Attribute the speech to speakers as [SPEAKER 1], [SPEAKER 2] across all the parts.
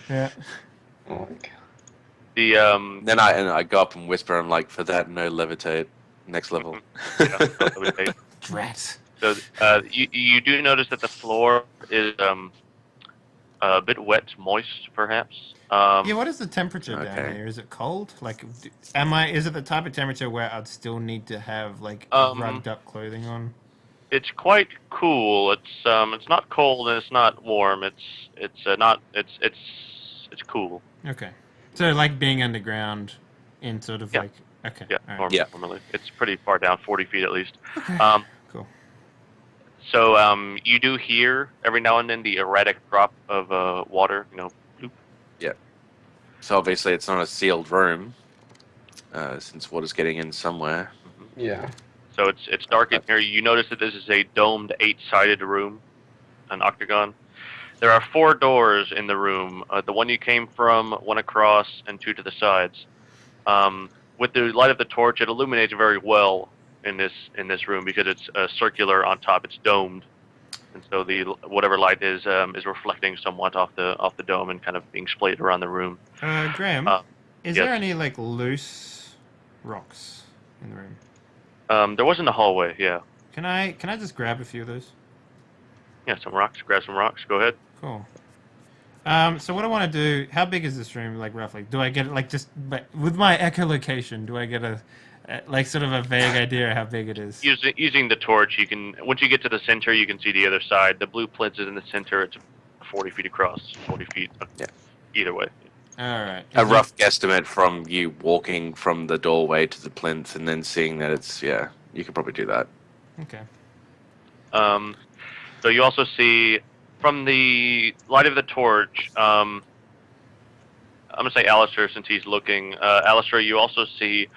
[SPEAKER 1] Yeah.
[SPEAKER 2] Oh my god.
[SPEAKER 3] The
[SPEAKER 4] Then I go up and whisper, I'm like, for that, no levitate. Next level.
[SPEAKER 3] mhm, yeah, no levitate.
[SPEAKER 1] Drat.
[SPEAKER 3] So you do notice that the floor is a bit wet, moist, perhaps.
[SPEAKER 1] Yeah, what is the temperature down
[SPEAKER 4] Okay.
[SPEAKER 1] here? Is it cold? Like, is it the type of temperature where I'd still need to have, like,
[SPEAKER 3] Um,
[SPEAKER 1] rugged up clothing on?
[SPEAKER 3] it's quite cool. It's not cold and it's not warm. It's not it's cool.
[SPEAKER 1] Okay. So, like, being underground in sort of,
[SPEAKER 3] Yeah,
[SPEAKER 1] like, okay,
[SPEAKER 3] yeah.
[SPEAKER 1] alright.
[SPEAKER 4] Yeah.
[SPEAKER 3] Normally, it's pretty far down, 40 feet at least.
[SPEAKER 1] Okay,
[SPEAKER 3] Um,
[SPEAKER 1] cool.
[SPEAKER 3] so you do hear every now and then the erratic drop of water. Bloop.
[SPEAKER 4] Yeah. So obviously it's not a sealed room, since water's getting in somewhere.
[SPEAKER 3] Mhm.
[SPEAKER 2] Yeah.
[SPEAKER 3] So it's dark in here. You notice that this is a domed, eight-sided room, an octagon. There are four doors in the room. The one you came from, one across, and two to the sides. With the light of the torch, it illuminates very well in this room because it's circular on top. It's domed, and so the whatever light is reflecting somewhat off the dome and kind of being splayed around the room.
[SPEAKER 1] Graham,
[SPEAKER 3] Uh,
[SPEAKER 1] is
[SPEAKER 3] yes.
[SPEAKER 1] there any, like, loose rocks in the room?
[SPEAKER 3] There was in the hallway. Yeah,
[SPEAKER 1] Can I just grab a few of those?
[SPEAKER 3] yeah. Some rocks. Grab some rocks. Go ahead.
[SPEAKER 1] Cool. So what I want to do, how big is this room, like, roughly? Do I get, like, just, with my echolocation, do I get like, sort of a vague idea of how big it is?
[SPEAKER 3] Using the torch, you can once you get to the center, you can see the other side. The blue plinth is in the center. It's 40 feet across. 40 feet.
[SPEAKER 4] Yeah.
[SPEAKER 3] Either way.
[SPEAKER 1] Alright.
[SPEAKER 4] A rough guesstimate from you walking from the doorway to the plinth and then seeing that it's, yeah, you could probably do that.
[SPEAKER 1] Okay.
[SPEAKER 3] So you also see from the light of the torch. I'm gonna say Alistair since he's looking. Alistair, you also see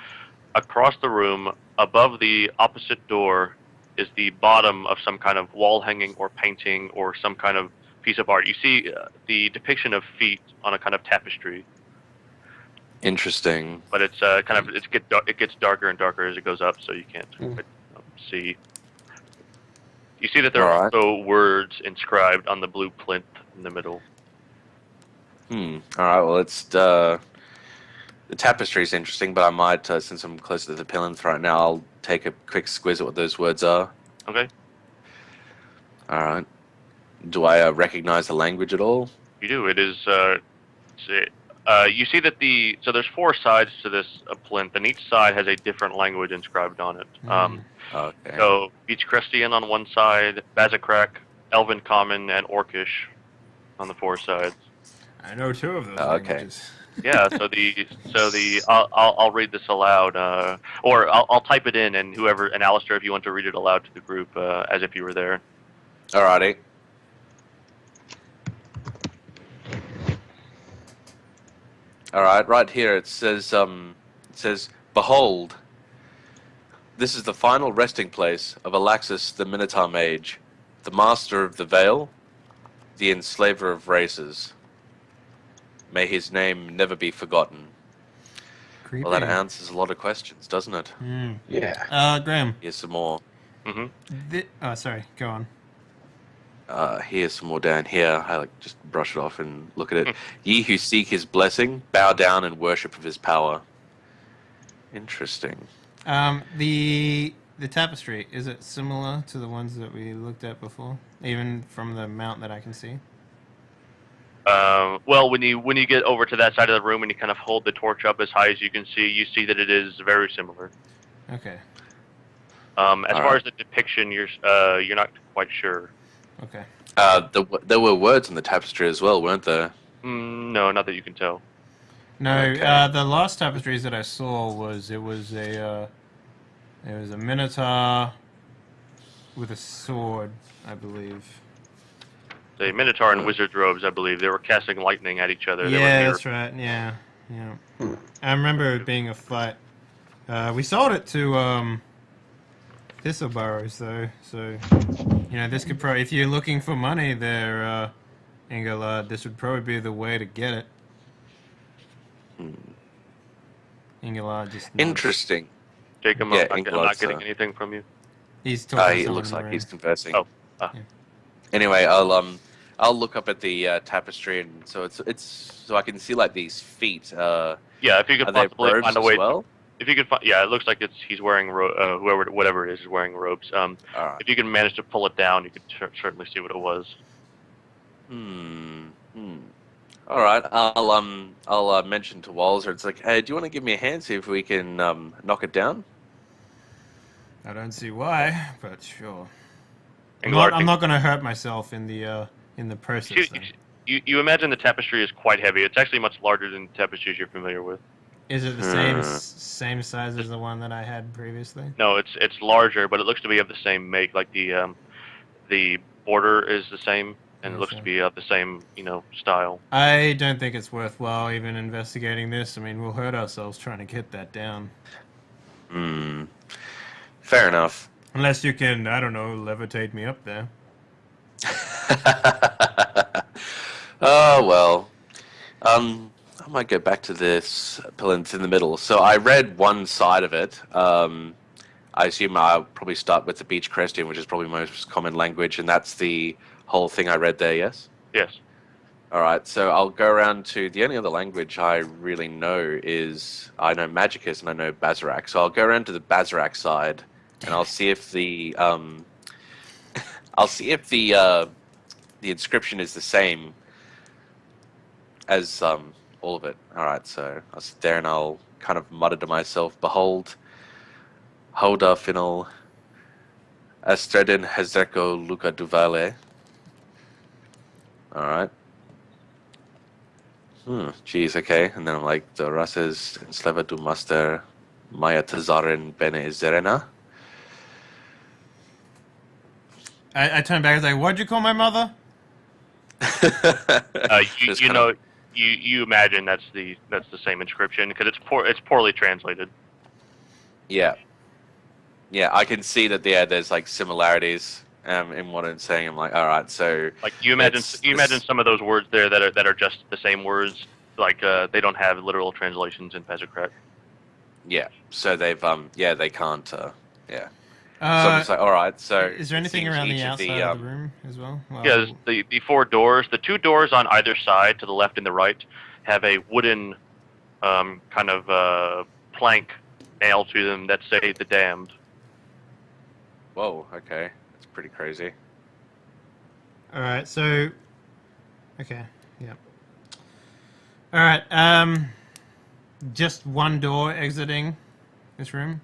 [SPEAKER 3] across the room, above the opposite door, is the bottom of some kind of wall hanging or painting or some kind of piece of art. You see the depiction of feet on a kind of tapestry,
[SPEAKER 4] Interesting.
[SPEAKER 3] but it's it gets darker and darker as it goes up, so you can't quite, see. You see that there are
[SPEAKER 4] Alright.
[SPEAKER 3] also words inscribed on the blue plinth in the middle.
[SPEAKER 4] Alright, well, the tapestry is interesting, but I might, since I'm closer to the plinth right now, I'll take a quick squiz at what those words are.
[SPEAKER 3] Okay,
[SPEAKER 4] Alright. Do I recognize the language at all?
[SPEAKER 3] you do. It is. You see that so there's four sides to this plinth, and each side has a different language inscribed on it.
[SPEAKER 4] Okay.
[SPEAKER 3] So Beach Crestian on one side, Bazakrak, Elven Common, and Orcish on the four sides.
[SPEAKER 1] I know two of those
[SPEAKER 4] Okay.
[SPEAKER 1] languages.
[SPEAKER 3] Yeah. I'll read this aloud, or I'll type it in, and Alistair, if you want to read it aloud to the group, as if you were there.
[SPEAKER 4] Alrighty. Alright, right here it says, Behold, this is the final resting place of Alaxis the Minotaur Mage, the master of the Veil, the enslaver of races. May his name never be forgotten.
[SPEAKER 1] Creepy.
[SPEAKER 4] Well, that answers a lot of questions, doesn't it?
[SPEAKER 2] Yeah.
[SPEAKER 1] Graham.
[SPEAKER 4] Here's some more.
[SPEAKER 1] Oh, sorry. Go on.
[SPEAKER 4] Here's some more down here. I just brush it off and look at it. Ye who seek his blessing, bow down in worship of his power. Interesting.
[SPEAKER 1] The tapestry, is it similar to the ones that we looked at before? Even from the mount that I can see?
[SPEAKER 3] Well, when you get over to that side of the room and you kind of hold the torch up as high as you can see, you see that it is very similar.
[SPEAKER 1] Okay.
[SPEAKER 3] As far as the depiction, you're not quite sure.
[SPEAKER 1] Okay.
[SPEAKER 4] There were words on the tapestry as well, weren't there?
[SPEAKER 3] No, not that you can tell.
[SPEAKER 1] No,
[SPEAKER 4] Okay.
[SPEAKER 1] the last tapestries that I saw was a Minotaur with a sword, I believe.
[SPEAKER 3] The Minotaur and wizard robes, I believe, they were casting lightning at each other.
[SPEAKER 1] Yeah, that's right. Yeah. I remember it being a fight. We sold it to Thistle Burrows though, so this could probably, if you're looking for money there, Ingolard, this would probably be the way to get it. Ingolard just nods.
[SPEAKER 4] Interesting.
[SPEAKER 3] Jacob,
[SPEAKER 4] Yeah,
[SPEAKER 3] I'm not
[SPEAKER 4] Ingvald's,
[SPEAKER 3] getting anything from you.
[SPEAKER 1] He's talking. to
[SPEAKER 4] He
[SPEAKER 1] someone
[SPEAKER 4] looks
[SPEAKER 1] in the
[SPEAKER 4] like
[SPEAKER 1] room.
[SPEAKER 4] he's conversing.
[SPEAKER 3] Oh.
[SPEAKER 1] Yeah.
[SPEAKER 4] Anyway, I'll look up at the tapestry, and so it's so I can see like these feet.
[SPEAKER 3] Yeah, if you could
[SPEAKER 4] Are they
[SPEAKER 3] possibly
[SPEAKER 4] robes
[SPEAKER 3] find a
[SPEAKER 4] as
[SPEAKER 3] way.
[SPEAKER 4] well?
[SPEAKER 3] If you could find, yeah, it looks like he's wearing whatever it is wearing robes.
[SPEAKER 4] All right.
[SPEAKER 3] If you can manage to pull it down, you could certainly see what it was.
[SPEAKER 4] Hmm. All right. I'll mention to Walzer. It's like, hey, do you want to give me a hand? See if we can knock it down.
[SPEAKER 1] I don't see why, but sure. I'm
[SPEAKER 3] Inglar,
[SPEAKER 1] not going to hurt myself in the process. Though.
[SPEAKER 3] You imagine the tapestry is quite heavy. It's actually much larger than the tapestries you're familiar with.
[SPEAKER 1] Is it the same size as the one that I had previously?
[SPEAKER 3] No, it's larger, but it looks to be of the same make. Like the border is the same, and it looks to be of the same style.
[SPEAKER 1] I don't think it's worthwhile even investigating this. I mean, we'll hurt ourselves trying to get that down.
[SPEAKER 4] Fair enough.
[SPEAKER 1] Unless you can, I don't know, levitate me up there.
[SPEAKER 4] Oh well. I might go back to this plinth in the middle. So I read one side of it. I assume I'll probably start with the Beach Crestian, which is probably most common language, and that's the whole thing I read there, yes?
[SPEAKER 3] Yes.
[SPEAKER 4] All right, so I'll go around to the only other language I really know is I know Magicus and I know Bazarak. So I'll go around to the Bazarak side, and I'll see if the the inscription is the same as all of it. All right, so I'll sit there and I'll kind of mutter to myself, "Behold, Hoda Final, Astredin Hezeko Luca Duvale." All right. Geez, okay. And then I'm like, the Rases Sleva du Master Maya Tazarin Bene Zerena.
[SPEAKER 1] I turned back and was like, what'd you call my mother?
[SPEAKER 3] You imagine that's the same inscription because it's poorly translated.
[SPEAKER 4] Yeah, I can see that there's like similarities in what I'm saying. I'm like, all right, so
[SPEAKER 3] like you imagine some of those words there that are just the same words, like they don't have literal translations in Pezocrat.
[SPEAKER 4] Yeah, so they've they can't yeah. So I'm just like, all right, so
[SPEAKER 1] is there anything around the outside of the room as well?
[SPEAKER 3] Yeah, the four doors. The two doors on either side, to the left and the right, have a wooden kind of plank nailed to them that say "The Damned."
[SPEAKER 4] Whoa, okay, that's pretty crazy.
[SPEAKER 1] All right, so okay, yeah. All right, just one door exiting this room.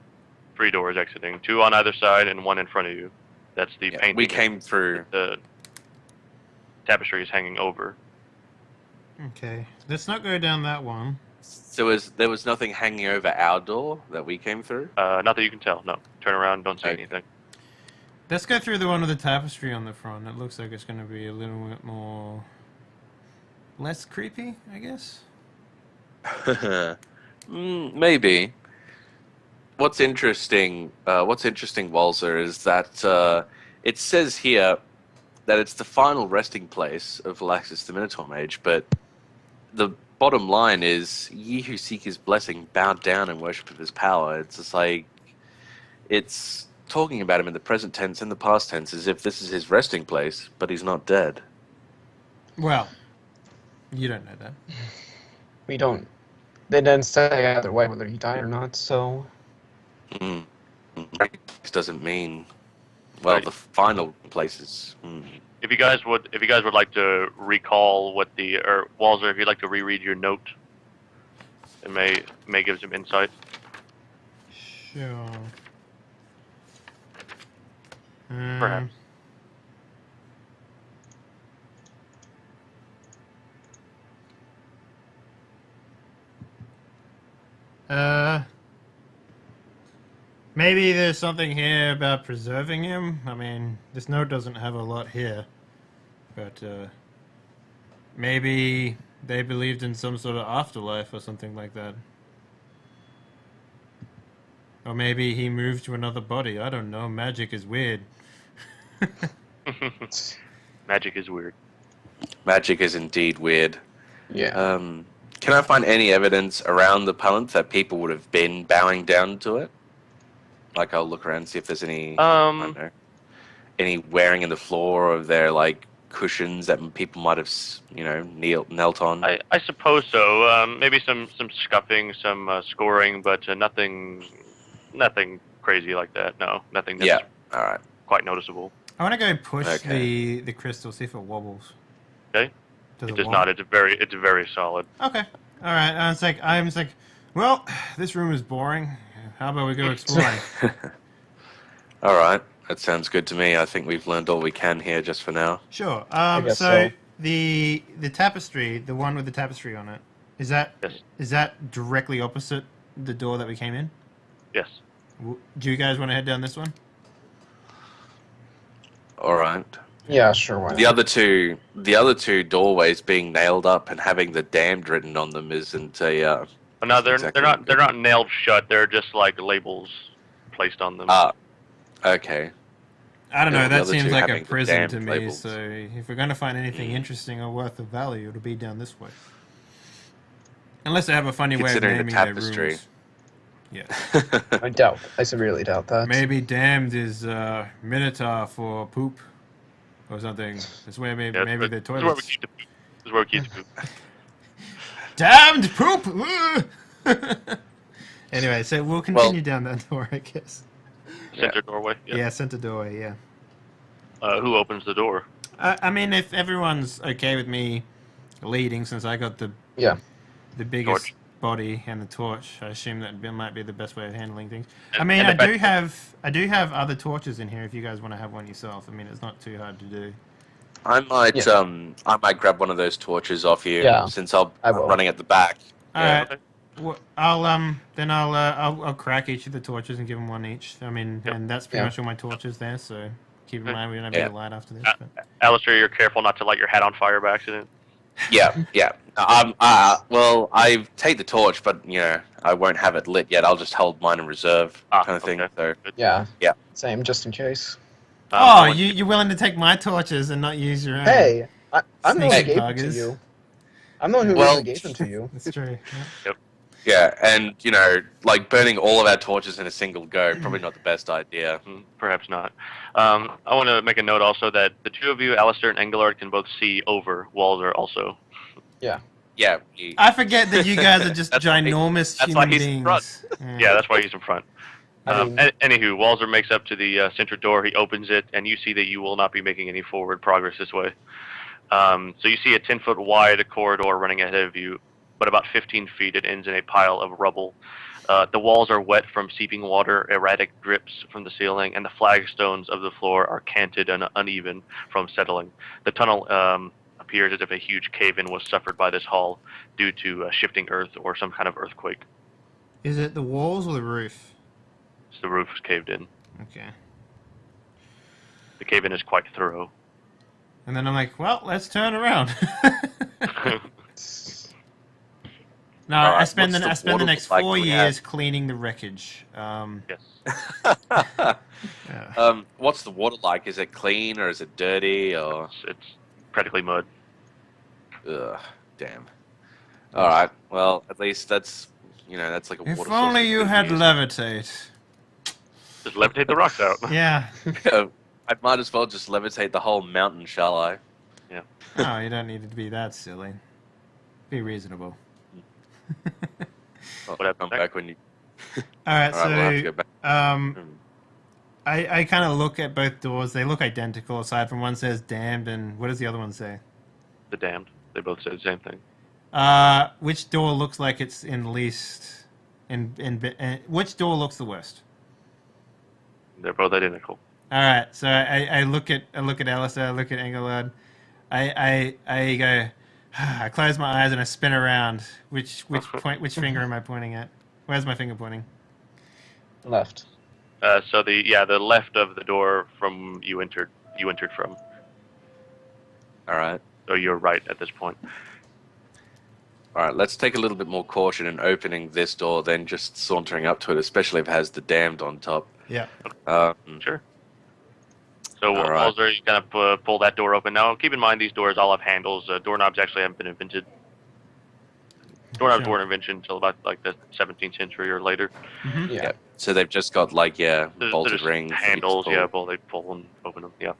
[SPEAKER 3] 3 doors exiting, 2 on either side and 1 in front of you. That's the painting.
[SPEAKER 4] We came through.
[SPEAKER 3] The tapestry is hanging over.
[SPEAKER 1] Okay, let's not go down that one.
[SPEAKER 4] So there was nothing hanging over our door that we came through?
[SPEAKER 3] Not that you can tell, no. Turn around, don't see anything.
[SPEAKER 1] Let's go through the one with the tapestry on the front. It looks like it's going to be a little bit more... less creepy, I guess?
[SPEAKER 4] Maybe. What's interesting, Walzer, is that it says here that it's the final resting place of Laxus the Minotaur Mage, but the bottom line is, ye who seek his blessing bow down and worship of his power. It's just like, it's talking about him in the present tense and the past tense as if this is his resting place, but he's not dead.
[SPEAKER 1] Well, you don't know that.
[SPEAKER 2] We don't. They didn't say either way whether he died or not, so...
[SPEAKER 4] This doesn't mean... Well, the final places...
[SPEAKER 3] If you guys would like to recall what or Walzer, if you'd like to reread your note, it may give some insight.
[SPEAKER 1] Sure.
[SPEAKER 3] Perhaps.
[SPEAKER 1] Maybe there's something here about preserving him. I mean, this note doesn't have a lot here. But, maybe they believed in some sort of afterlife or something like that. Or maybe he moved to another body. I don't know. Magic is weird.
[SPEAKER 3] Magic is weird.
[SPEAKER 4] Magic is indeed weird.
[SPEAKER 2] Yeah.
[SPEAKER 4] Can I find any evidence around the plinth that people would have been bowing down to it? Like, I'll look around and see if there's any, I don't know, any wearing in the floor of their, like, cushions that people might have, knelt on?
[SPEAKER 3] I suppose so. Maybe some scuffing, some scoring, but nothing crazy like that. No, nothing that's
[SPEAKER 4] Yeah. All right.
[SPEAKER 3] quite noticeable.
[SPEAKER 1] I want to go push
[SPEAKER 4] Okay.
[SPEAKER 1] the crystal, see if it wobbles.
[SPEAKER 3] Okay.
[SPEAKER 1] Does
[SPEAKER 3] It
[SPEAKER 1] it
[SPEAKER 3] does
[SPEAKER 1] wobble?
[SPEAKER 3] not. It's very solid.
[SPEAKER 1] Okay. All right. I was like, well, this room is boring. How about we go exploring?
[SPEAKER 4] All right. That sounds good to me. I think we've learned all we can here just for now.
[SPEAKER 1] Sure.
[SPEAKER 2] guess
[SPEAKER 1] So
[SPEAKER 2] so.
[SPEAKER 1] the tapestry, the one with the tapestry on it, is
[SPEAKER 3] Yes.
[SPEAKER 1] that directly opposite the door that we came in?
[SPEAKER 3] Yes.
[SPEAKER 1] Do you guys want to head down this one?
[SPEAKER 4] All right.
[SPEAKER 2] Yeah, sure. Why
[SPEAKER 4] The
[SPEAKER 2] not?
[SPEAKER 4] other two doorways being nailed up and having the damned written on them isn't a.
[SPEAKER 3] But no, they're
[SPEAKER 4] Exactly.
[SPEAKER 3] they're not nailed shut. They're just like labels placed on them.
[SPEAKER 4] Okay.
[SPEAKER 1] I don't
[SPEAKER 4] Yeah,
[SPEAKER 1] know.
[SPEAKER 4] the
[SPEAKER 1] That
[SPEAKER 4] other
[SPEAKER 1] seems
[SPEAKER 4] two
[SPEAKER 1] like a
[SPEAKER 4] having the
[SPEAKER 1] prison
[SPEAKER 4] damned
[SPEAKER 1] to me.
[SPEAKER 4] labels.
[SPEAKER 1] So if we're going to find anything interesting or worth of value, it'll be down this way. Unless they have a funny way of
[SPEAKER 4] Considering the
[SPEAKER 1] naming their
[SPEAKER 4] tapestry.
[SPEAKER 1] rooms. Yeah.
[SPEAKER 2] I doubt. I severely doubt that.
[SPEAKER 1] Maybe damned is Minotaur for poop or something. That's where maybe
[SPEAKER 3] Yes,
[SPEAKER 1] maybe
[SPEAKER 3] but
[SPEAKER 1] the
[SPEAKER 3] This is where we
[SPEAKER 1] toilets.
[SPEAKER 3] keep the poop. This is where we keep the poop.
[SPEAKER 1] Damned poop! Anyway, so we'll continue down that door, I guess.
[SPEAKER 3] Center doorway. Yep.
[SPEAKER 1] Yeah, center doorway, yeah.
[SPEAKER 3] Who opens the door?
[SPEAKER 1] I mean, if everyone's okay with me leading, since I got the
[SPEAKER 2] Yeah.
[SPEAKER 1] biggest
[SPEAKER 3] Torch.
[SPEAKER 1] body and the torch, I assume that might be the best way of handling things. I
[SPEAKER 3] And-
[SPEAKER 1] mean,
[SPEAKER 3] and the
[SPEAKER 1] I do have other torches in here if you guys want to have one yourself. I mean, it's not too hard to do.
[SPEAKER 4] I might
[SPEAKER 2] Yeah.
[SPEAKER 4] I might grab one of those torches off you
[SPEAKER 2] Yeah,
[SPEAKER 4] since
[SPEAKER 2] I
[SPEAKER 4] I'm
[SPEAKER 2] will.
[SPEAKER 4] running at the back.
[SPEAKER 1] All
[SPEAKER 4] Yeah.
[SPEAKER 1] right.
[SPEAKER 3] Okay.
[SPEAKER 1] Well, I'll crack each of the torches and give them one each. I mean,
[SPEAKER 3] Yep.
[SPEAKER 1] and that's pretty
[SPEAKER 2] Yeah.
[SPEAKER 1] much all my torches there. So keep in
[SPEAKER 3] Okay.
[SPEAKER 1] mind we don't have
[SPEAKER 4] Yeah.
[SPEAKER 1] any light after this. But.
[SPEAKER 3] Alistair, you're careful not to light your hat on fire by accident.
[SPEAKER 4] Yeah, yeah. Well, I take the torch, but I won't have it lit yet. I'll just hold mine in reserve, kind of thing.
[SPEAKER 3] okay.
[SPEAKER 4] So
[SPEAKER 2] Yeah.
[SPEAKER 4] Yeah.
[SPEAKER 2] Same, just in case.
[SPEAKER 1] Oh, you're willing to take my torches and not use your own?
[SPEAKER 2] Hey, I'm the one who
[SPEAKER 1] Sneaky
[SPEAKER 2] gave them to
[SPEAKER 1] buggers.
[SPEAKER 2] you. I'm the one who
[SPEAKER 4] Well-
[SPEAKER 2] really gave them to you.
[SPEAKER 1] That's true. Yeah.
[SPEAKER 4] yeah, and like burning all of our torches in a single go, probably not the best idea.
[SPEAKER 3] Perhaps not. I want to make a note also that the two of you, Alistair and Engelard, can both see over Walzer also.
[SPEAKER 4] Yeah.
[SPEAKER 1] I forget that you guys are just
[SPEAKER 4] That's why-
[SPEAKER 1] ginormous
[SPEAKER 4] that's why
[SPEAKER 1] human
[SPEAKER 4] he's in
[SPEAKER 1] beings.
[SPEAKER 4] front.
[SPEAKER 3] Yeah, that's why he's in front.
[SPEAKER 2] I mean-
[SPEAKER 3] Anywho, Walzer makes up to the center door. He opens it, and you see that you will not be making any forward progress this way. So you see a 10-foot wide corridor running ahead of you, but about 15 feet it ends in a pile of rubble. The walls are wet from seeping water, erratic drips from the ceiling, and the flagstones of the floor are canted and uneven from settling. The tunnel appears as if a huge cave-in was suffered by this hall due to shifting earth or some kind of earthquake.
[SPEAKER 1] Is it the walls or the roof?
[SPEAKER 3] So the roof is caved in.
[SPEAKER 1] Okay.
[SPEAKER 3] The cave-in is quite thorough.
[SPEAKER 1] And then I'm like, well, let's turn around. No,
[SPEAKER 4] Alright,
[SPEAKER 1] I spend
[SPEAKER 4] what's
[SPEAKER 1] the
[SPEAKER 4] the
[SPEAKER 1] next
[SPEAKER 4] water
[SPEAKER 1] 4
[SPEAKER 4] like we
[SPEAKER 1] years
[SPEAKER 4] have?
[SPEAKER 1] cleaning the wreckage.
[SPEAKER 3] Yes.
[SPEAKER 1] Yeah.
[SPEAKER 4] What's the water like? Is it clean or is it dirty or?
[SPEAKER 3] It's practically mud.
[SPEAKER 4] Ugh, damn. All right. Well, at least that's that's like a
[SPEAKER 1] If
[SPEAKER 4] water source
[SPEAKER 1] only
[SPEAKER 4] that
[SPEAKER 1] you
[SPEAKER 4] we
[SPEAKER 1] had
[SPEAKER 4] use.
[SPEAKER 1] levitate.
[SPEAKER 3] Just levitate the rocks out.
[SPEAKER 1] Yeah.
[SPEAKER 4] I might as well just levitate the whole mountain, shall I?
[SPEAKER 1] No, you don't need to be that silly. Be reasonable.
[SPEAKER 3] Whatever.
[SPEAKER 4] Come back when you.
[SPEAKER 1] All right,
[SPEAKER 4] All right, we'll have to go back.
[SPEAKER 1] so
[SPEAKER 4] Hmm.
[SPEAKER 1] I kind of look at both doors. They look identical, aside from one says "damned" and what does the other one say?
[SPEAKER 3] The damned. They both say the same thing.
[SPEAKER 1] Which door looks like it's in least? Which door looks the worst?
[SPEAKER 3] They're both identical.
[SPEAKER 1] All right, so I look at Alistair, I look at Engelard, I go, I close my eyes and I spin around. Which finger am I pointing at? Where's my finger pointing?
[SPEAKER 2] Left.
[SPEAKER 3] So the left of the door from you entered from.
[SPEAKER 4] All right.
[SPEAKER 3] So you're right at this point.
[SPEAKER 4] All right. Let's take a little bit more caution in opening this door than just sauntering up to it, especially if it has the damned on top.
[SPEAKER 1] Yeah.
[SPEAKER 3] Sure. So
[SPEAKER 4] All right.
[SPEAKER 3] Walzer, you kind of pull that door open. Now, keep in mind these doors all have handles. Doorknobs actually haven't been invented. Doorknobs
[SPEAKER 1] Sure.
[SPEAKER 3] weren't invented until about like the 17th century or later.
[SPEAKER 1] Mm-hmm.
[SPEAKER 2] Yeah.
[SPEAKER 4] Yeah. So they've just got
[SPEAKER 3] They're
[SPEAKER 4] bolted
[SPEAKER 3] just
[SPEAKER 4] rings. that you just
[SPEAKER 3] handles.
[SPEAKER 4] pull.
[SPEAKER 3] Yeah, well, they pull and open them. Yeah.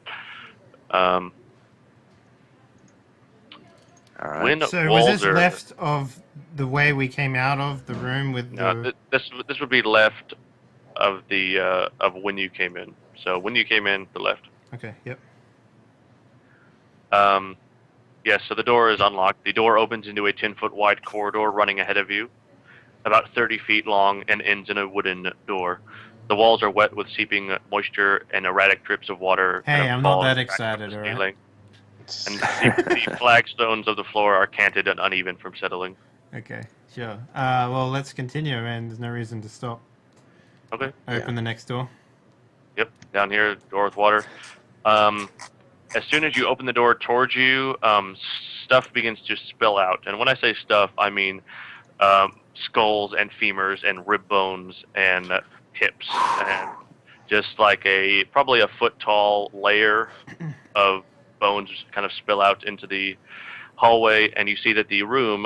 [SPEAKER 4] All right.
[SPEAKER 3] When
[SPEAKER 1] So was
[SPEAKER 3] walls
[SPEAKER 1] this
[SPEAKER 3] are
[SPEAKER 1] left of the way we came out of the room with
[SPEAKER 3] no,
[SPEAKER 1] the?
[SPEAKER 3] this would be left of the of when you came in. So when you came in, the left.
[SPEAKER 1] Okay. Yep.
[SPEAKER 3] Yes, so the door is unlocked. The door opens into a 10-foot wide corridor running ahead of you, about 30 feet long, and ends in a wooden door. The walls are wet with seeping moisture and erratic drips of water
[SPEAKER 1] Hey, I'm not
[SPEAKER 3] fall
[SPEAKER 1] that
[SPEAKER 3] back from
[SPEAKER 1] excited,
[SPEAKER 3] the
[SPEAKER 1] all right?
[SPEAKER 3] ceiling. And the flagstones of the floor are canted and uneven from settling.
[SPEAKER 1] Okay. Sure. Well, let's continue, man. There's no reason to stop.
[SPEAKER 3] Okay.
[SPEAKER 1] Open the next door.
[SPEAKER 3] Yep. Down here, door with water. As soon as you open the door towards you, stuff begins to spill out. And when I say stuff, I mean skulls and femurs and rib bones and hips, and just like probably a foot tall layer of bones kind of spill out into the hallway. And you see that the room,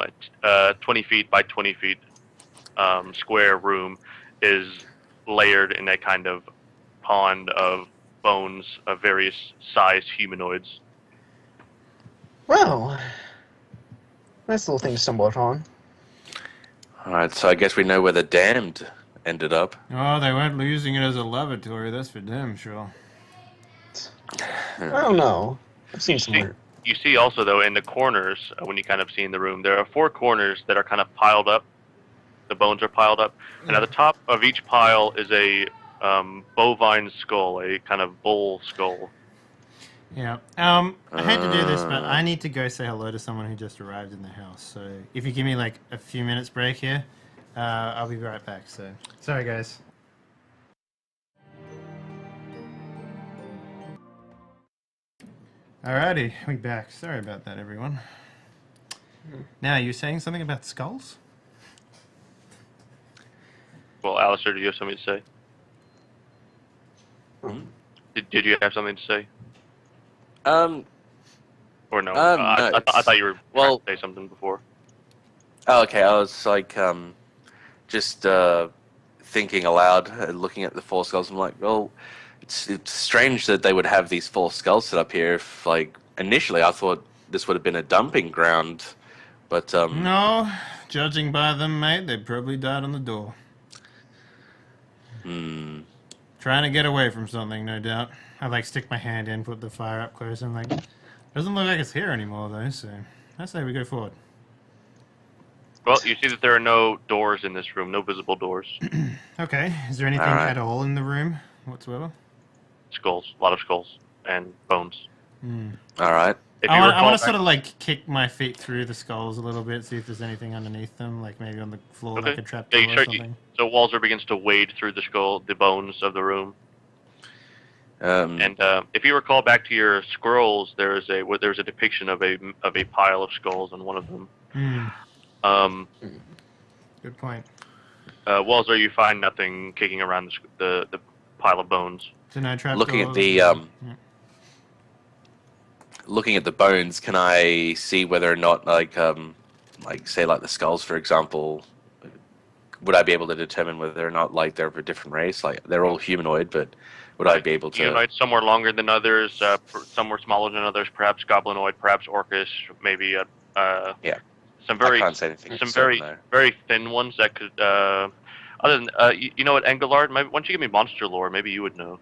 [SPEAKER 3] 20 feet by 20 feet square room, is layered in a kind of pond of bones of various sized humanoids.
[SPEAKER 2] Well, nice little thing to stumble upon.
[SPEAKER 4] All right. So I guess we know where the damned ended up.
[SPEAKER 1] Oh, they weren't using it as a lavatory. That's for damn sure.
[SPEAKER 2] I don't know. I've seen some weird.
[SPEAKER 3] You see also, though, in the corners, when you kind of see in the room, there are 4 corners that are kind of piled up. The bones are piled up. And at the top of each pile is a bovine skull, a kind of bull skull.
[SPEAKER 1] Yeah. I hate to do this, but I need to go say hello to someone who just arrived in the house. So if you give me like a few minutes break here, I'll be right back. So sorry, guys. Alrighty, we back. Sorry about that, everyone. Now, you're saying something about skulls?
[SPEAKER 3] Well, Alistair, do you have something to say? Did you have something to say? Or no?
[SPEAKER 4] No,
[SPEAKER 3] I thought you were trying to say something before.
[SPEAKER 4] Oh, okay. I was like, just thinking aloud, looking at the 4 skulls. I'm like, well, it's strange that they would have these 4 skulls set up here. If, like, initially I thought this would have been a dumping ground, but
[SPEAKER 1] No, judging by them, mate, they probably died on the door. Trying to get away from something, no doubt. I like stick my hand in, put the fire up close, and like, doesn't look like it's here anymore though. So I say we go forward.
[SPEAKER 3] Well, you see that there are no doors in this room, no visible doors.
[SPEAKER 1] Okay, is there anything
[SPEAKER 4] Alright.
[SPEAKER 1] at all in the room whatsoever?
[SPEAKER 3] Skulls, a lot of skulls and bones.
[SPEAKER 4] all right.
[SPEAKER 3] If
[SPEAKER 1] I
[SPEAKER 3] you
[SPEAKER 1] want
[SPEAKER 3] recall
[SPEAKER 1] to
[SPEAKER 3] back-
[SPEAKER 1] sort of like kick my feet through the skulls a little bit, see if there's anything underneath them, like maybe on the floor,
[SPEAKER 3] Okay.
[SPEAKER 1] like a trap
[SPEAKER 3] Yeah,
[SPEAKER 1] door
[SPEAKER 3] you
[SPEAKER 1] or
[SPEAKER 3] start-
[SPEAKER 1] something.
[SPEAKER 3] So Walzer begins to wade through the bones of the room. And if you recall back to your scrolls, there's a depiction of a pile of skulls on one of them.
[SPEAKER 1] Good point.
[SPEAKER 3] Walzer, you find nothing kicking around the pile of bones.
[SPEAKER 1] So no trap
[SPEAKER 4] Looking at
[SPEAKER 1] doors?
[SPEAKER 4] the looking at the bones, can I see whether or not, like say, like the skulls, for example, would I be able to determine whether or not, like, they're of a different race? Like, they're all humanoid, but would I be able to?
[SPEAKER 3] Humanoids, some were longer than others, some were smaller than others, perhaps goblinoid, perhaps orcish, maybe
[SPEAKER 4] Yeah.
[SPEAKER 3] some
[SPEAKER 4] I
[SPEAKER 3] very
[SPEAKER 4] can't say anything.
[SPEAKER 3] some
[SPEAKER 4] certain
[SPEAKER 3] very
[SPEAKER 4] there.
[SPEAKER 3] very thin ones that could other than you know what, Engelard, maybe once you give me monster lore, maybe you would know.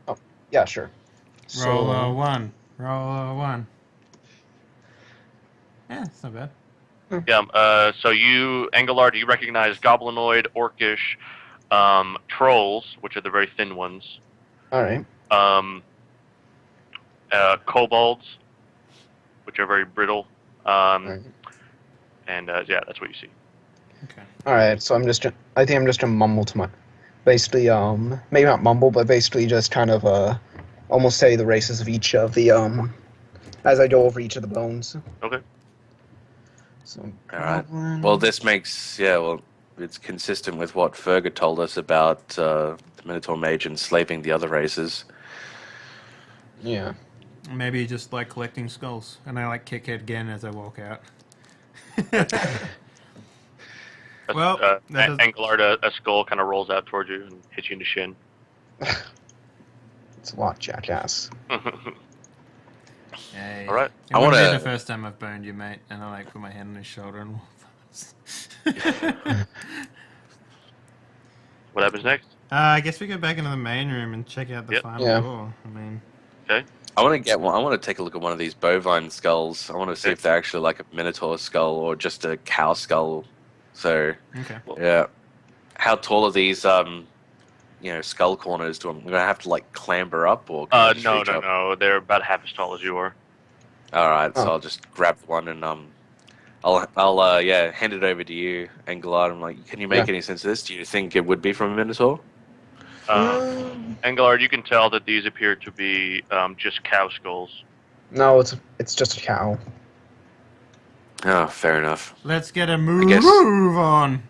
[SPEAKER 2] Yeah, sure.
[SPEAKER 1] Roll
[SPEAKER 2] So,
[SPEAKER 1] one. Roll one. Yeah, it's not bad.
[SPEAKER 3] Yeah, so you, Engelard, you recognize goblinoid, orcish, trolls, which are the very thin ones,
[SPEAKER 2] all right.
[SPEAKER 3] kobolds, which are very brittle,
[SPEAKER 2] Right.
[SPEAKER 3] and yeah, that's what you see.
[SPEAKER 1] Okay.
[SPEAKER 2] All right. So I think I'm just gonna mumble to my, basically, maybe not mumble, but basically just kind of almost say the races of each of the as I go over each of the bones.
[SPEAKER 3] Okay.
[SPEAKER 2] So.
[SPEAKER 4] All right.
[SPEAKER 2] goblin-
[SPEAKER 4] Well, this makes it's consistent with what Fergus told us about the Minotaur mage enslaving the other races.
[SPEAKER 2] Yeah.
[SPEAKER 1] Maybe you just like collecting skulls, and I like kick it again as I walk out. Well, that does-
[SPEAKER 3] Engelard, a skull kind of rolls out towards you and hits you in the shin.
[SPEAKER 2] It's a lot, jackass.
[SPEAKER 1] Hey.
[SPEAKER 3] All right.
[SPEAKER 1] It
[SPEAKER 4] I
[SPEAKER 1] wouldn't be
[SPEAKER 4] wanna-
[SPEAKER 1] the first time I've boned you, mate. And I like put my hand on his shoulder and
[SPEAKER 3] What happens next?
[SPEAKER 1] I guess we go back into the main room and check out the
[SPEAKER 3] Yep.
[SPEAKER 1] final
[SPEAKER 2] Yeah.
[SPEAKER 1] door. I mean,
[SPEAKER 3] Okay.
[SPEAKER 4] I want to get one. I want to take a look at one of these bovine skulls. I want to see
[SPEAKER 3] Okay.
[SPEAKER 4] if they're actually like a minotaur skull or just a cow skull. So
[SPEAKER 1] okay.
[SPEAKER 4] yeah, how tall are these? Skull corners. I'm gonna have to like clamber up or can I just
[SPEAKER 3] No,
[SPEAKER 4] reach
[SPEAKER 3] no,
[SPEAKER 4] up?
[SPEAKER 3] no. They're about half as tall as you are.
[SPEAKER 4] All right, so
[SPEAKER 2] Oh.
[SPEAKER 4] I'll just grab one and I'll hand it over to you, Engelard. I'm like, can you make
[SPEAKER 2] Yeah.
[SPEAKER 4] any sense of this? Do you think it would be from a minotaur?
[SPEAKER 3] Engelard, you can tell that these appear to be just cow skulls.
[SPEAKER 2] No, it's just a cow.
[SPEAKER 4] Oh, fair enough.
[SPEAKER 1] Let's get a
[SPEAKER 4] guess-
[SPEAKER 1] move on.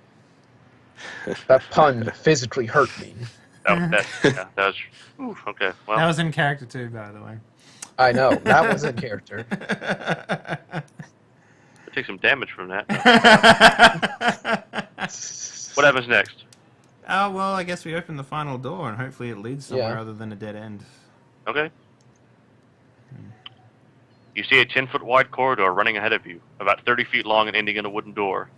[SPEAKER 2] That pun physically hurt me.
[SPEAKER 3] That was. Ooh, okay. Well,
[SPEAKER 1] That was in character too, by the way.
[SPEAKER 2] I know, that was in character.
[SPEAKER 3] I take some damage from that. What happens next?
[SPEAKER 1] Oh, well, I guess we open the final door and hopefully it leads somewhere
[SPEAKER 2] Yeah.
[SPEAKER 1] other than a dead end.
[SPEAKER 3] Okay. You see a 10-foot wide corridor running ahead of you, about 30 feet long and ending in a wooden door.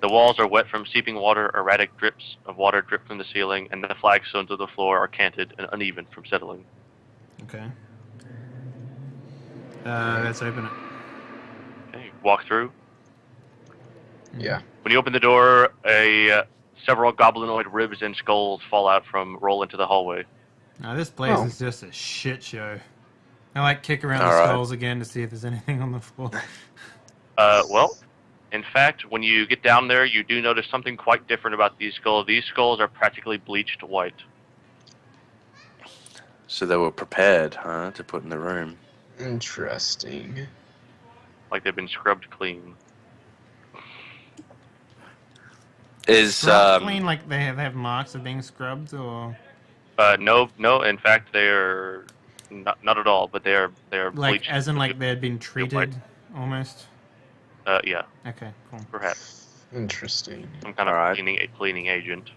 [SPEAKER 3] The walls are wet from seeping water, erratic drips of water drip from the ceiling, and the flagstones of the floor are canted and uneven from settling.
[SPEAKER 1] Okay. Let's open it.
[SPEAKER 3] Okay, walk through.
[SPEAKER 2] Yeah.
[SPEAKER 3] When you open the door, several goblinoid ribs and skulls roll into the hallway.
[SPEAKER 1] Now, this place
[SPEAKER 2] Oh.
[SPEAKER 1] is just a shit show. I like kick around the
[SPEAKER 4] Alright.
[SPEAKER 1] skulls again to see if there's anything on the floor.
[SPEAKER 3] Well, in fact, when you get down there, you do notice something quite different about these skulls. These skulls are practically bleached white.
[SPEAKER 4] So they were prepared, huh, to put in the room.
[SPEAKER 2] Interesting.
[SPEAKER 3] Like they've been scrubbed clean.
[SPEAKER 4] Is
[SPEAKER 1] Scrubbed clean, like they have marks of being scrubbed, or
[SPEAKER 3] No. In fact, they are not at all. But they are
[SPEAKER 1] like
[SPEAKER 3] bleached.
[SPEAKER 1] as in like they had been treated, almost.
[SPEAKER 3] Yeah,
[SPEAKER 1] Okay, cool.
[SPEAKER 3] perhaps
[SPEAKER 2] Interesting.
[SPEAKER 3] some kind of
[SPEAKER 4] Alright.
[SPEAKER 3] cleaning agent.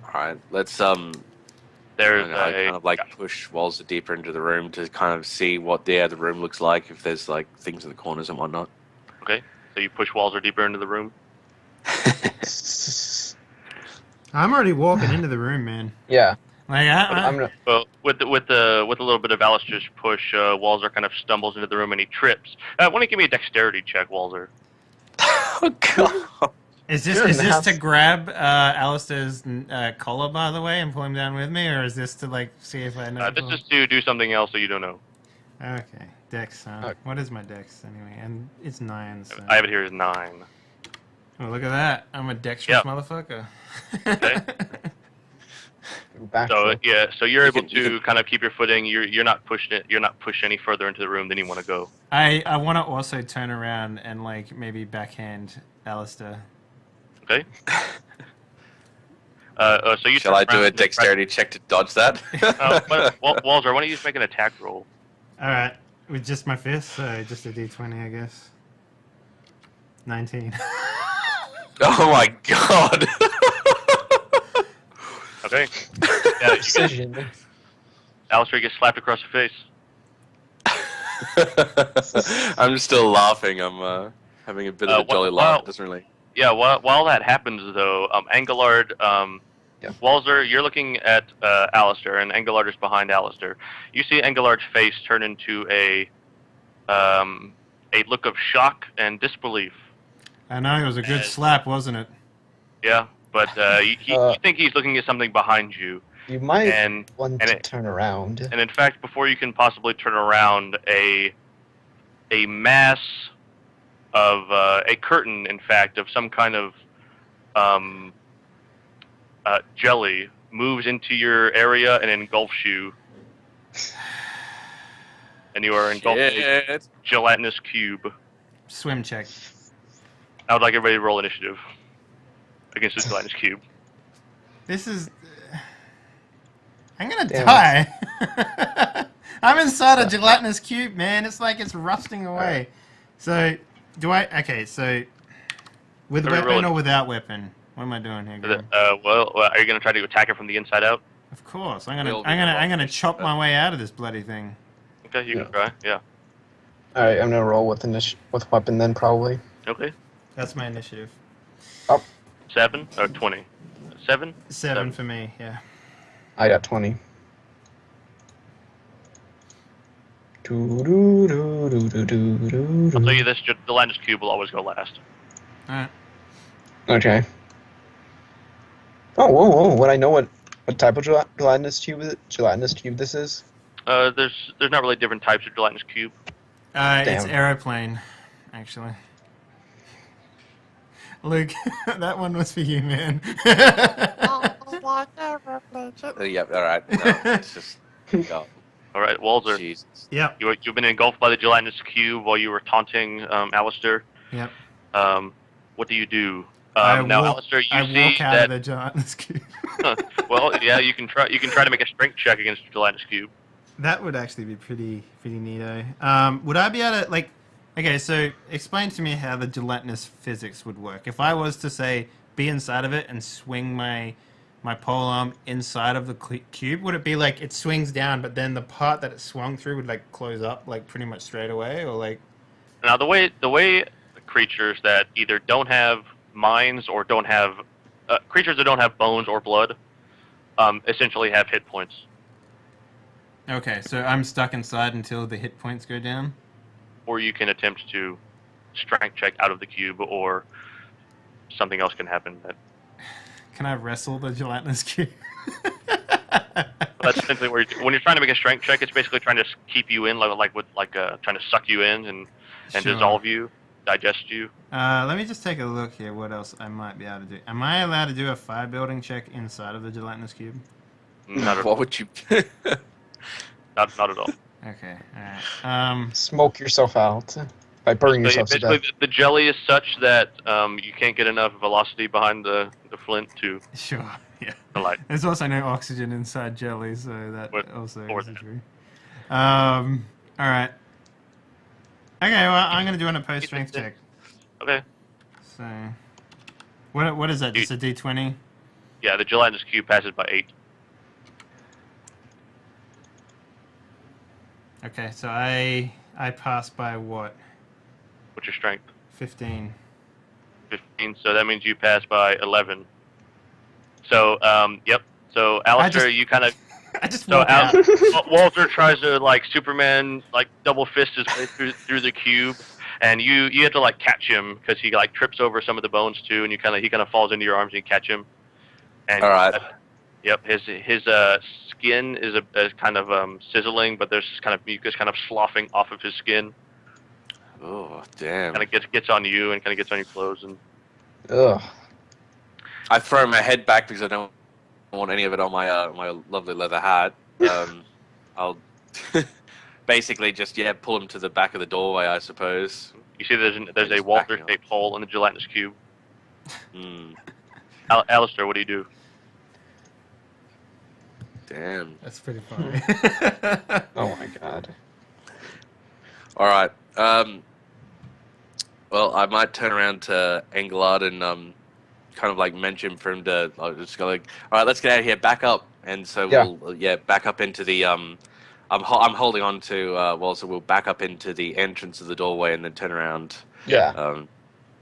[SPEAKER 4] Alright, let's
[SPEAKER 3] There's
[SPEAKER 4] I
[SPEAKER 3] a
[SPEAKER 4] kind of like push walls deeper into the room to kind of see what the room looks like, if there's like things in the corners and whatnot.
[SPEAKER 3] okay. So you push walls or deeper into the room.
[SPEAKER 1] I'm already walking into the room, man.
[SPEAKER 2] Yeah.
[SPEAKER 1] Like
[SPEAKER 2] I'm gonna.
[SPEAKER 3] Well, with a little bit of Alistair's push, Walzer kind of stumbles into the room and he trips. Why don't you give me a dexterity check, Walzer?
[SPEAKER 4] Oh god.
[SPEAKER 1] Is
[SPEAKER 2] You're in
[SPEAKER 1] this
[SPEAKER 2] the
[SPEAKER 1] to
[SPEAKER 2] house.
[SPEAKER 1] grab Alistair's collar, by the way, and pull him down with me, or is this to like see if I know?
[SPEAKER 3] This is to do something else that you don't know.
[SPEAKER 1] Okay, dex. Huh?
[SPEAKER 2] Okay.
[SPEAKER 1] What is my dex anyway? And it's 9. So.
[SPEAKER 3] I have it here as 9.
[SPEAKER 1] Oh, look at that! I'm a dexterous
[SPEAKER 3] Yep.
[SPEAKER 1] motherfucker.
[SPEAKER 3] Okay.
[SPEAKER 2] Back
[SPEAKER 3] So
[SPEAKER 2] to-
[SPEAKER 3] so you're able
[SPEAKER 4] you
[SPEAKER 3] to kind of keep your footing. You're not pushing it. You're not pushed any further into the room than you want to go.
[SPEAKER 1] I want to also turn around and like maybe backhand Alistair.
[SPEAKER 3] Okay. So you.
[SPEAKER 4] Shall
[SPEAKER 3] turn
[SPEAKER 4] I do
[SPEAKER 3] around
[SPEAKER 4] a
[SPEAKER 3] and-
[SPEAKER 4] dexterity check to dodge that?
[SPEAKER 3] Walzer, why don't you just make an attack roll?
[SPEAKER 1] All right, with just my fist, so just a d20, I guess. 19.
[SPEAKER 4] Oh my god.
[SPEAKER 3] Okay. Yeah, you get,
[SPEAKER 2] Precision.
[SPEAKER 3] Alistair gets slapped across the face.
[SPEAKER 4] I'm still laughing. I'm having a bit of a jolly laugh. It doesn't really.
[SPEAKER 3] Yeah, while that happens, though, Engelard,
[SPEAKER 2] Yeah.
[SPEAKER 3] Walzer, you're looking at Alistair, and Engelard is behind Alistair. You see Engelard's face turn into a look of shock and disbelief.
[SPEAKER 1] I know it was a good slap, wasn't it?
[SPEAKER 3] Yeah, but you think he's looking at something behind you,
[SPEAKER 2] You might
[SPEAKER 3] and
[SPEAKER 2] want
[SPEAKER 3] and
[SPEAKER 2] to
[SPEAKER 3] it-
[SPEAKER 2] turn around.
[SPEAKER 3] and in fact, before you can possibly turn around, a mass of a curtain, in fact, of some kind of jelly moves into your area and engulfs you, and you are engulfed in a
[SPEAKER 4] Shit.
[SPEAKER 3] gelatinous cube.
[SPEAKER 1] Swim check.
[SPEAKER 3] I would like everybody to roll initiative against this gelatinous cube.
[SPEAKER 1] This is. I'm gonna
[SPEAKER 2] Damn
[SPEAKER 1] die. I'm inside a gelatinous cube, man. It's like it's rusting away. So, do I? Okay, so with
[SPEAKER 3] Everybody
[SPEAKER 1] weapon
[SPEAKER 3] roll
[SPEAKER 1] or without weapon? What am I doing here? Graham?
[SPEAKER 3] Well, are you going to try to attack it from the inside out?
[SPEAKER 1] Of course,
[SPEAKER 4] We'll be
[SPEAKER 1] I'm gonna chop my way out of this bloody thing.
[SPEAKER 3] Okay, you
[SPEAKER 2] Yeah.
[SPEAKER 3] can try. Yeah.
[SPEAKER 2] All right, I'm gonna roll with with weapon then probably.
[SPEAKER 3] Okay.
[SPEAKER 1] That's my initiative.
[SPEAKER 3] 7 or 20. 7.
[SPEAKER 1] 7 for me. Yeah.
[SPEAKER 2] I got 20.
[SPEAKER 3] I'll tell you this: the Gelatinous cube will always go last.
[SPEAKER 1] All right.
[SPEAKER 2] Okay. Oh, whoa! Would I know what type of gelatinous cube this is?
[SPEAKER 3] There's not really different types of gelatinous cube.
[SPEAKER 1] It's
[SPEAKER 2] Damn.
[SPEAKER 1] aeroplane, actually. Luke, that one was for you, man.
[SPEAKER 4] Yep. All right. No, it's just. Oh,
[SPEAKER 3] All right, Walter.
[SPEAKER 4] Jesus.
[SPEAKER 1] Yep.
[SPEAKER 3] You've been engulfed by the gelatinous cube while you were taunting Alistair.
[SPEAKER 1] Yep.
[SPEAKER 3] What do you do?
[SPEAKER 1] I
[SPEAKER 3] Now,
[SPEAKER 1] walk-
[SPEAKER 3] Alistair, you
[SPEAKER 1] I
[SPEAKER 3] see
[SPEAKER 1] walk out
[SPEAKER 3] that.
[SPEAKER 1] of the gelatinous cube.
[SPEAKER 3] Well, yeah, you can try. You can try to make a strength check against the gelatinous cube.
[SPEAKER 1] That would actually be pretty neato. Would I be able to, like... Okay, so explain to me how the gelatinous physics would work. If I was to, say, be inside of it and swing my polearm inside of the cube, would it be like it swings down, but then the part that it swung through would, like, close up, like, pretty much straight away? Or, like...
[SPEAKER 3] Now, the way creatures that either don't have minds or don't have creatures that don't have bones or blood, essentially have hit points.
[SPEAKER 1] Okay, so I'm stuck inside until the hit points go down?
[SPEAKER 3] Or you can attempt to strength check out of the cube, or something else can happen.
[SPEAKER 1] Can I wrestle the gelatinous cube?
[SPEAKER 3] That's essentially where when you're trying to make a strength check, it's basically trying to keep you in, trying to suck you in and
[SPEAKER 1] Sure.
[SPEAKER 3] dissolve you, digest you.
[SPEAKER 1] Let me just take a look here. What else I might be able to do? Am I allowed to do a fire building check inside of the gelatinous cube?
[SPEAKER 3] Not at
[SPEAKER 4] What
[SPEAKER 3] all.
[SPEAKER 4] would you?
[SPEAKER 3] Not at all.
[SPEAKER 1] Okay, alright.
[SPEAKER 2] Smoke yourself out by burning yourself to
[SPEAKER 3] Basically,
[SPEAKER 2] death.
[SPEAKER 3] the jelly is such that you can't get enough velocity behind the flint to
[SPEAKER 1] Sure, yeah.
[SPEAKER 3] light.
[SPEAKER 1] There's also no oxygen inside jelly, so that also
[SPEAKER 3] or
[SPEAKER 1] is
[SPEAKER 3] that.
[SPEAKER 1] true. Alright. Okay, well, I'm going to do an opposed strength check.
[SPEAKER 3] Okay.
[SPEAKER 1] So, what is that, just a d20?
[SPEAKER 3] Yeah, the gelatinous cube passes by 8.
[SPEAKER 1] Okay, so I pass by what?
[SPEAKER 3] What's your strength?
[SPEAKER 1] 15.
[SPEAKER 3] 15. So that means you pass by 11. So, yep. So, Alistair, you kind of.
[SPEAKER 1] I just
[SPEAKER 3] So
[SPEAKER 1] walk out.
[SPEAKER 3] Walter tries to Superman double fist his way through the cube, and you have to catch him because he trips over some of the bones too, and he kind of falls into your arms and you catch him. And
[SPEAKER 4] All right.
[SPEAKER 3] Yep, his skin is kind of sizzling, but there's this kind of mucus kind of sloughing off of his skin.
[SPEAKER 4] Oh damn!
[SPEAKER 3] Kind of gets on you and kind of gets on your clothes and.
[SPEAKER 2] Ugh.
[SPEAKER 4] I throw my head back because I don't want any of it on my my lovely leather hat. I'll basically just pull him to the back of the doorway, I suppose.
[SPEAKER 3] You see, there's a
[SPEAKER 4] Just
[SPEAKER 3] Walter-shaped
[SPEAKER 4] backing
[SPEAKER 3] hole in the gelatinous cube.
[SPEAKER 4] Hmm.
[SPEAKER 3] Alistair, what do you do?
[SPEAKER 4] Damn.
[SPEAKER 1] That's pretty funny.
[SPEAKER 2] Oh my god.
[SPEAKER 4] All right. Well, I might turn around to Engelard and kind of mention for him to just go all right, let's get out of here, back up, and so we'll back up into the I'm holding on to so we'll back up into the entrance of the doorway and then turn around.
[SPEAKER 2] Yeah.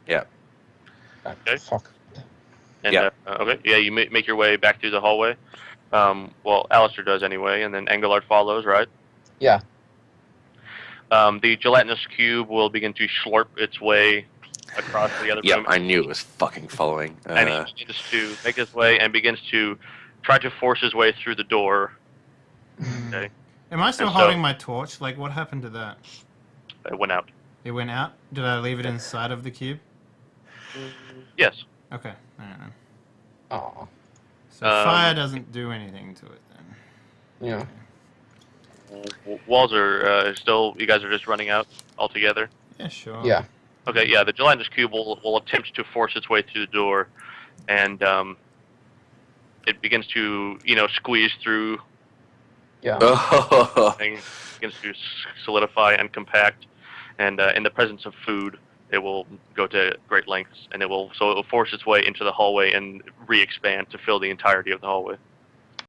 [SPEAKER 4] Yeah.
[SPEAKER 3] Okay.
[SPEAKER 2] Fuck.
[SPEAKER 3] And,
[SPEAKER 4] Yeah.
[SPEAKER 3] okay. Yeah, you make your way back through the hallway. Well, Alistair does anyway, and then Engelard follows, right?
[SPEAKER 2] Yeah.
[SPEAKER 3] The gelatinous cube will begin to slurp its way across the other
[SPEAKER 4] Yeah,
[SPEAKER 3] room.
[SPEAKER 4] I knew it was fucking following.
[SPEAKER 3] And he begins to make his way and begins to try to force his way through the door. Okay.
[SPEAKER 1] Am I still
[SPEAKER 3] And so-
[SPEAKER 1] holding my torch? Like, what happened to that?
[SPEAKER 3] It went out.
[SPEAKER 1] It went out? Did I leave it inside of the cube?
[SPEAKER 3] Yes.
[SPEAKER 1] Okay, alright then.
[SPEAKER 2] Oh.
[SPEAKER 1] So fire doesn't do anything to it then.
[SPEAKER 2] Yeah.
[SPEAKER 3] Walls are still. You guys are just running out altogether.
[SPEAKER 1] Yeah, sure.
[SPEAKER 2] Yeah.
[SPEAKER 3] Okay. Yeah. The gelatinous cube will attempt to force its way through the door, and it begins to squeeze through.
[SPEAKER 2] Yeah.
[SPEAKER 4] Oh.
[SPEAKER 3] Thing begins to solidify and compact, and in the presence of food, it will go to great lengths, and it will force its way into the hallway and re-expand to fill the entirety of the hallway.